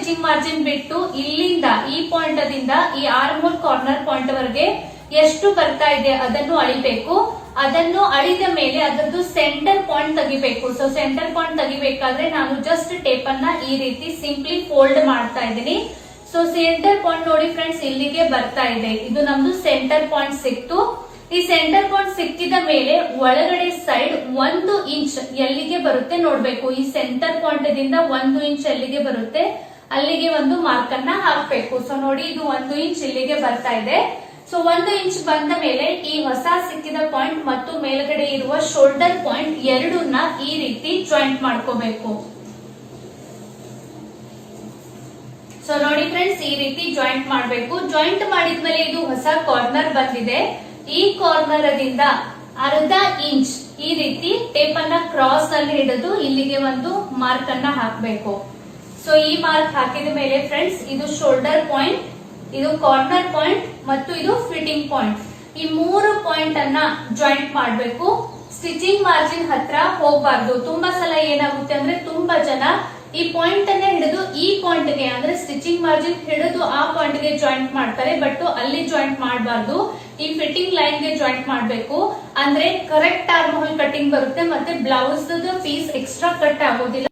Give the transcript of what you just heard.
Stitching margin ಬಿಟ್ಟು ಇಲ್ಲಿಂದ ಈ ಪಾಯಿಂಟ್ ದಿಂದ ಈ ಆರ್ಮ್ ಹೋಲ್ ಕಾರ್ನರ್ ಪಾಯಿಂಟ್ ವರೆಗೆ ಎಷ್ಟು ಬರ್ತಾ ಇದೆ ಅದನ್ನು ಅಳಿಬೇಕು. ಅದನ್ನು ಅಳಿದ ಮೇಲೆ ಅದರದ್ದು ಸೆಂಟರ್ ಪಾಯಿಂಟ್ ತೆಗಿಬೇಕು. ಸೊ ಸೆಂಟರ್ ಪಾಯಿಂಟ್ ತೆಗಿಬೇಕಾದ್ರೆ ನಾನು ಜಸ್ಟ್ ಟೇಪ್ ಅನ್ನ ಈ ರೀತಿ ಸಿಂಪ್ಲಿ ಫೋಲ್ಡ್ ಮಾಡ್ತಾ ಇದ್ದೀನಿ. ಸೊ ಸೆಂಟರ್ ಪಾಯಿಂಟ್ ನೋಡಿ ಫ್ರೆಂಡ್ಸ್, ಇಲ್ಲಿಗೆ ಬರ್ತಾ ಇದೆ. ಇದು ನಮ್ದು ಸೆಂಟರ್ ಪಾಯಿಂಟ್ ಸಿಕ್ತು. ಈ ಸೆಂಟರ್ ಪಾಯಿಂಟ್ ಸಿಕ್ಕಿದ ಮೇಲೆ ಒಳಗಡೆ ಸೈಡ್ 1 ಇಂಚ್ ಎಲ್ಲಿಗೆ ಬರುತ್ತೆ ನೋಡ್ಬೇಕು. ಈ ಸೆಂಟರ್ ಪಾಯಿಂಟ್ ದಿಂದ 1 ಇಂಚ್ ಎಲ್ಲಿಗೆ ಬರುತ್ತೆ ಅಲ್ಲಿಗೆ ಒಂದು ಮಾರ್ಕ್ ಅನ್ನ ಹಾಕ್ಬೇಕು. ಸೊ ನೋಡಿ, ಇದು 1 ಇಂಚ್ ಇಲ್ಲಿಗೆ ಬರ್ತಾ ಇದೆ. ಸೊ 1 ಇಂಚ್ ಬಂದ ಮೇಲೆ ಈ ಹೊಸ ಸಿಕ್ಕಿದ ಪಾಯಿಂಟ್ ಮತ್ತು ಮೇಲ್ಗಡೆ ಇರುವ ಶೋಲ್ಡರ್ ಪಾಯಿಂಟ್ ಎರಡನ್ನ ಈ ರೀತಿ ಜಾಯಿಂಟ್ ಮಾಡ್ಕೋಬೇಕು. ಸೊ ನೋಡಿ ಫ್ರೆಂಡ್ಸ್, ಈ ರೀತಿ ಜಾಯಿಂಟ್ ಮಾಡಬೇಕು. ಜಾಯಿಂಟ್ ಮಾಡಿದ್ಮೇಲೆ ಇದು ಹೊಸ ಕಾರ್ನರ್ ಬಂದಿದೆ. ಈ ಕಾರ್ನರ್ ದಿಂದ ಅರ್ಧ ಇಂಚ್ ಈ ರೀತಿ ಟೇಪ್ ಅನ್ನ ಕ್ರಾಸ್ ನಲ್ಲಿ ಹಿಡಿದು ಇಲ್ಲಿಗೆ ಒಂದು ಮಾರ್ಕ್ ಅನ್ನ ಹಾಕಬೇಕು. ಸೊ ಈ ಮಾರ್ಕ್ ಹಾಕಿದ ಮೇಲೆ ಫ್ರೆಂಡ್ಸ್, ಇದು ಶೋಲ್ಡರ್ ಪಾಯಿಂಟ್, ಇದು ಕಾರ್ನರ್ ಪಾಯಿಂಟ್ ಮತ್ತು ಇದು ಫಿಟ್ಟಿಂಗ್ ಪಾಯಿಂಟ್, ಈ 3 ಪಾಯಿಂಟ್ ಅನ್ನ ಜಾಯಿಂಟ್ ಮಾಡಬೇಕು. ಸ್ಟಿಚಿಂಗ್ ಮಾರ್ಜಿನ್ ಹತ್ರ ಹೋಗಬಾರ್ದು. ತುಂಬಾ ಸಲ ಏನಾಗುತ್ತೆ ಅಂದ್ರೆ ತುಂಬಾ ಜನ ಈ ಪಾಯಿಂಟ್ ಅನ್ನ ಹಿಡಿದು ಈ ಪಾಯಿಂಟ್ ಗೆ ಅಂದ್ರೆ ಸ್ಟಿಚಿಂಗ್ ಮಾರ್ಜಿನ್ ಹಿಡಿದು ಆ ಪಾಯಿಂಟ್ ಗೆ ಜಾಯಿಂಟ್ ಮಾಡ್ತಾರೆ. ಬಟ್ ಅಲ್ಲಿ ಜಾಯಿಂಟ್ ಮಾಡಬಾರ್ದು, ಈ ಫಿಟ್ಟಿಂಗ್ ಲೈನ್ ಗೆ ಜಾಯಿಂಟ್ ಮಾಡಬೇಕು. ಅಂದ್ರೆ ಕರೆಕ್ಟ್ ಆರ್ಮ್ ಹೋಲ್ ಕಟಿಂಗ್ ಬರುತ್ತೆ ಮತ್ತೆ ಬ್ಲೌಸ್ ಪೀಸ್ ಎಕ್ಸ್ಟ್ರಾ ಕಟ್ ಆಗೋದಿಲ್ಲ.